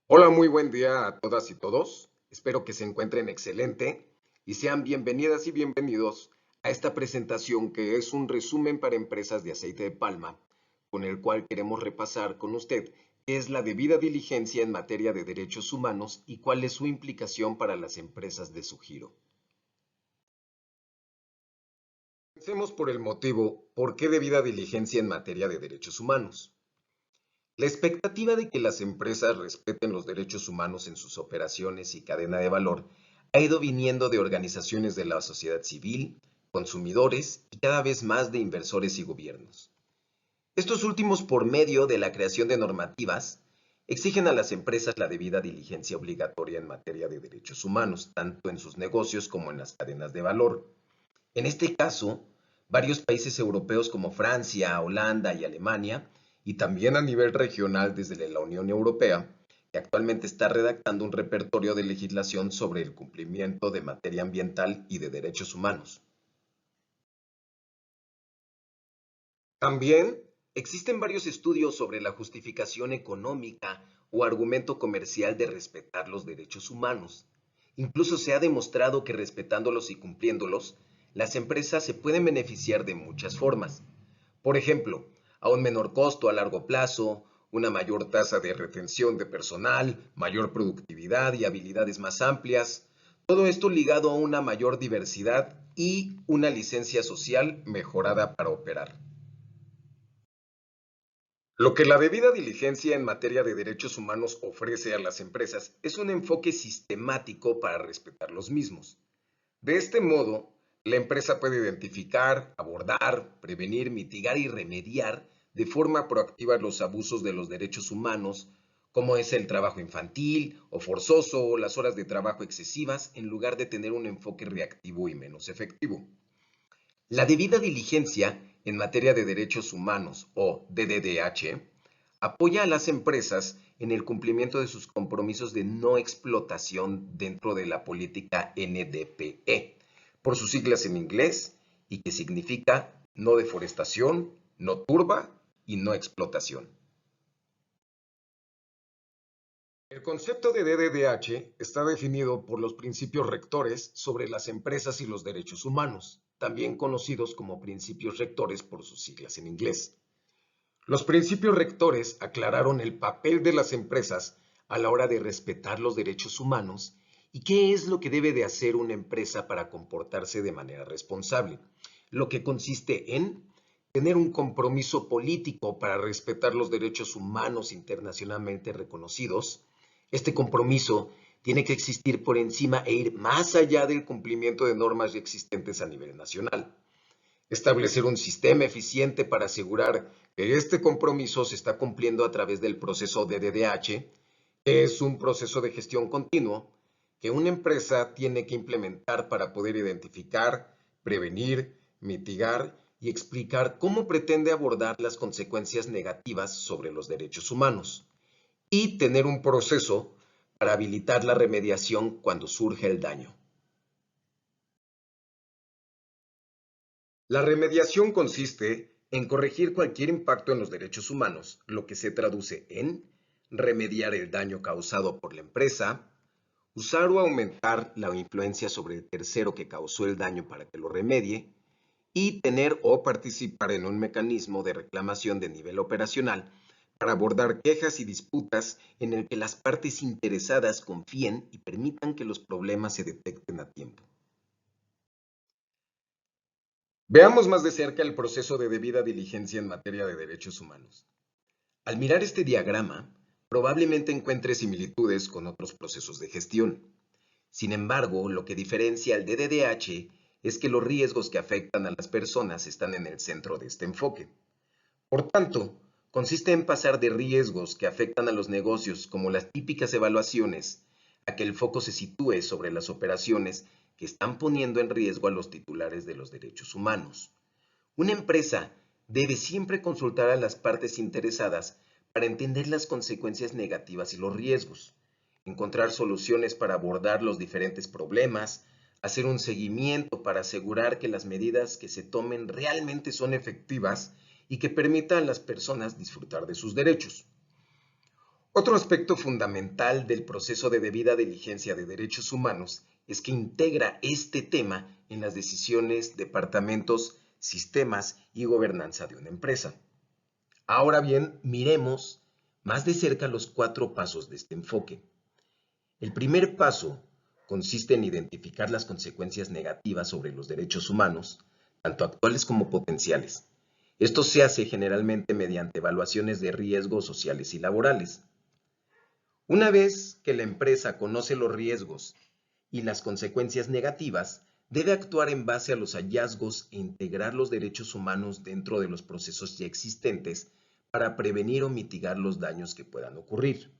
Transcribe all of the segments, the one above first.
Hola, muy buen día a todas y todos. Espero que se encuentren excelente y sean bienvenidas y bienvenidos a esta presentación que es un resumen para empresas de aceite de palma, con el cual queremos repasar con usted qué es la debida diligencia en materia de derechos humanos y cuál es su implicación para las empresas de su giro. Comencemos por el motivo, ¿por qué debida diligencia en materia de derechos humanos? La expectativa de que las empresas respeten los derechos humanos en sus operaciones y cadena de valor ha ido viniendo de organizaciones de la sociedad civil, consumidores y cada vez más de inversores y gobiernos. Estos últimos, por medio de la creación de normativas, exigen a las empresas la debida diligencia obligatoria en materia de derechos humanos, tanto en sus negocios como en las cadenas de valor. En este caso, varios países europeos como Francia, Holanda y Alemania, y también a nivel regional desde la Unión Europea, que actualmente está redactando un repertorio de legislación sobre el cumplimiento de materia ambiental y de derechos humanos. También existen varios estudios sobre la justificación económica o argumento comercial de respetar los derechos humanos. Incluso se ha demostrado que respetándolos y cumpliéndolos, las empresas se pueden beneficiar de muchas formas. Por ejemplo, a un menor costo a largo plazo, una mayor tasa de retención de personal, mayor productividad y habilidades más amplias. Todo esto ligado a una mayor diversidad y una licencia social mejorada para operar. Lo que la debida diligencia en materia de derechos humanos ofrece a las empresas es un enfoque sistemático para respetar los mismos. De este modo, la empresa puede identificar, abordar, prevenir, mitigar y remediar de forma proactiva los abusos de los derechos humanos, como es el trabajo infantil o forzoso o las horas de trabajo excesivas, en lugar de tener un enfoque reactivo y menos efectivo. La debida diligencia en materia de derechos humanos o DDDH apoya a las empresas en el cumplimiento de sus compromisos de no explotación dentro de la política NDPE, por sus siglas en inglés, y que significa no deforestación, no turba y no explotación. El concepto de DDDH está definido por los principios rectores sobre las empresas y los derechos humanos, también conocidos como principios rectores por sus siglas en inglés. Los principios rectores aclararon el papel de las empresas a la hora de respetar los derechos humanos y qué es lo que debe de hacer una empresa para comportarse de manera responsable, lo que consiste en tener un compromiso político para respetar los derechos humanos internacionalmente reconocidos. Este compromiso tiene que existir por encima e ir más allá del cumplimiento de normas ya existentes a nivel nacional. Establecer un sistema eficiente para asegurar que este compromiso se está cumpliendo a través del proceso de DDH, que es un proceso de gestión continuo que una empresa tiene que implementar para poder identificar, prevenir, mitigar y explicar cómo pretende abordar las consecuencias negativas sobre los derechos humanos y tener un proceso para habilitar la remediación cuando surge el daño. La remediación consiste en corregir cualquier impacto en los derechos humanos, lo que se traduce en remediar el daño causado por la empresa, usar o aumentar la influencia sobre el tercero que causó el daño para que lo remedie, y tener o participar en un mecanismo de reclamación de nivel operacional para abordar quejas y disputas en el que las partes interesadas confíen y permitan que los problemas se detecten a tiempo. Veamos más de cerca el proceso de debida diligencia en materia de derechos humanos. Al mirar este diagrama, probablemente encuentre similitudes con otros procesos de gestión. Sin embargo, lo que diferencia al DDDH es que los riesgos que afectan a las personas están en el centro de este enfoque. Por tanto, consiste en pasar de riesgos que afectan a los negocios, como las típicas evaluaciones, a que el foco se sitúe sobre las operaciones que están poniendo en riesgo a los titulares de los derechos humanos. Una empresa debe siempre consultar a las partes interesadas para entender las consecuencias negativas y los riesgos, encontrar soluciones para abordar los diferentes problemas, hacer un seguimiento para asegurar que las medidas que se tomen realmente son efectivas y que permitan a las personas disfrutar de sus derechos. Otro aspecto fundamental del proceso de debida diligencia de derechos humanos es que integra este tema en las decisiones, departamentos, sistemas y gobernanza de una empresa. Ahora bien, miremos más de cerca los 4 pasos de este enfoque. El primer paso consiste en identificar las consecuencias negativas sobre los derechos humanos, tanto actuales como potenciales. Esto se hace generalmente mediante evaluaciones de riesgos sociales y laborales. Una vez que la empresa conoce los riesgos y las consecuencias negativas, debe actuar en base a los hallazgos e integrar los derechos humanos dentro de los procesos ya existentes para prevenir o mitigar los daños que puedan ocurrir.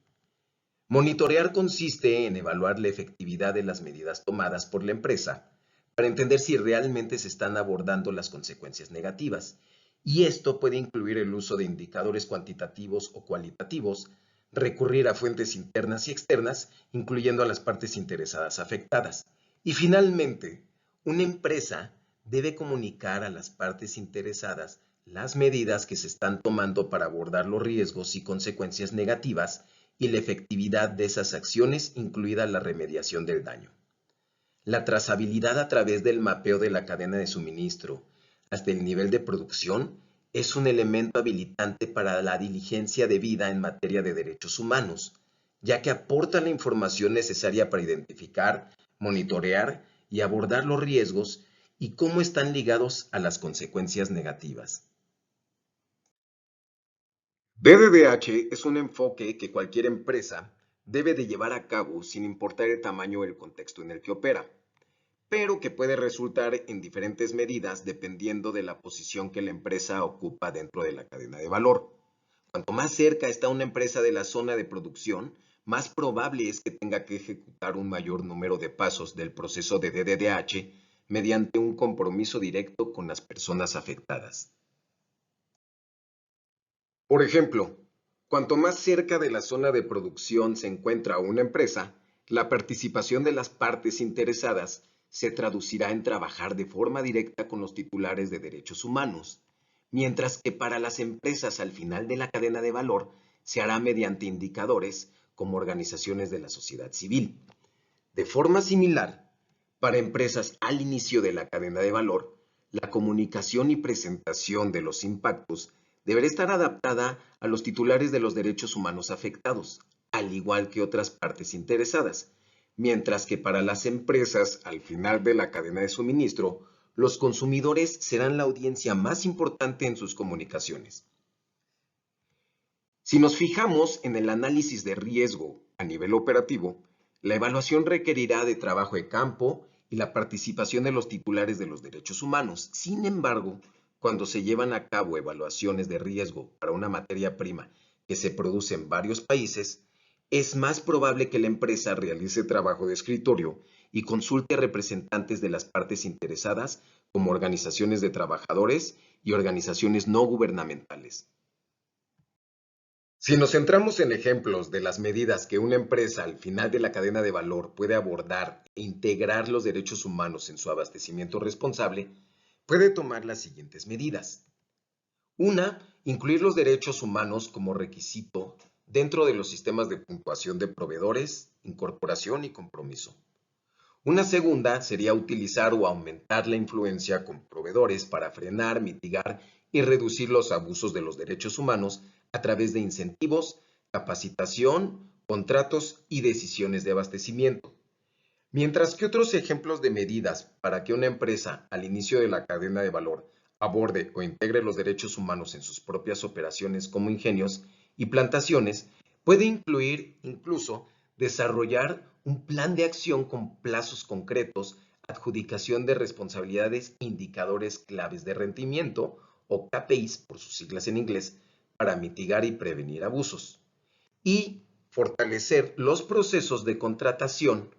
Monitorear consiste en evaluar la efectividad de las medidas tomadas por la empresa para entender si realmente se están abordando las consecuencias negativas, y esto puede incluir el uso de indicadores cuantitativos o cualitativos, recurrir a fuentes internas y externas, incluyendo a las partes interesadas afectadas. Y finalmente, una empresa debe comunicar a las partes interesadas las medidas que se están tomando para abordar los riesgos y consecuencias negativas y la efectividad de esas acciones, incluida la remediación del daño. La trazabilidad a través del mapeo de la cadena de suministro hasta el nivel de producción es un elemento habilitante para la diligencia debida en materia de derechos humanos, ya que aporta la información necesaria para identificar, monitorear y abordar los riesgos y cómo están ligados a las consecuencias negativas. DDDH es un enfoque que cualquier empresa debe de llevar a cabo sin importar el tamaño o el contexto en el que opera, pero que puede resultar en diferentes medidas dependiendo de la posición que la empresa ocupa dentro de la cadena de valor. Cuanto más cerca está una empresa de la zona de producción, más probable es que tenga que ejecutar un mayor número de pasos del proceso de DDDH mediante un compromiso directo con las personas afectadas. Por ejemplo, cuanto más cerca de la zona de producción se encuentra una empresa, la participación de las partes interesadas se traducirá en trabajar de forma directa con los titulares de derechos humanos, mientras que para las empresas al final de la cadena de valor se hará mediante indicadores como organizaciones de la sociedad civil. De forma similar, para empresas al inicio de la cadena de valor, la comunicación y presentación de los impactos deberá estar adaptada a los titulares de los derechos humanos afectados, al igual que otras partes interesadas, mientras que para las empresas al final de la cadena de suministro, los consumidores serán la audiencia más importante en sus comunicaciones. Si nos fijamos en el análisis de riesgo a nivel operativo, la evaluación requerirá de trabajo de campo y la participación de los titulares de los derechos humanos. Sin embargo, cuando se llevan a cabo evaluaciones de riesgo para una materia prima que se produce en varios países, es más probable que la empresa realice trabajo de escritorio y consulte a representantes de las partes interesadas como organizaciones de trabajadores y organizaciones no gubernamentales. Si nos centramos en ejemplos de las medidas que una empresa al final de la cadena de valor puede abordar e integrar los derechos humanos en su abastecimiento responsable, puede tomar las siguientes medidas. Una, incluir los derechos humanos como requisito dentro de los sistemas de puntuación de proveedores, incorporación y compromiso. Una segunda sería utilizar o aumentar la influencia con proveedores para frenar, mitigar y reducir los abusos de los derechos humanos a través de incentivos, capacitación, contratos y decisiones de abastecimiento. Mientras que otros ejemplos de medidas para que una empresa al inicio de la cadena de valor aborde o integre los derechos humanos en sus propias operaciones como ingenios y plantaciones, puede incluir incluso desarrollar un plan de acción con plazos concretos, adjudicación de responsabilidades, indicadores claves de rendimiento o KPIs por sus siglas en inglés, para mitigar y prevenir abusos, y fortalecer los procesos de contratación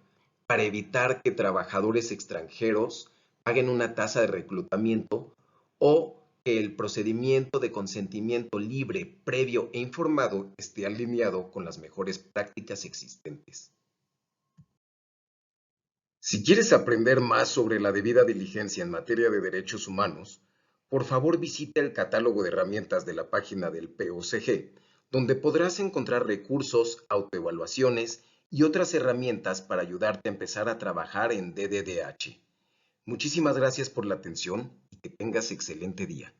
para evitar que trabajadores extranjeros paguen una tasa de reclutamiento o que el procedimiento de consentimiento libre, previo e informado esté alineado con las mejores prácticas existentes. Si quieres aprender más sobre la debida diligencia en materia de derechos humanos, por favor visita el catálogo de herramientas de la página del POCG, donde podrás encontrar recursos, autoevaluaciones y otras herramientas para ayudarte a empezar a trabajar en DDDH. Muchísimas gracias por la atención y que tengas excelente día.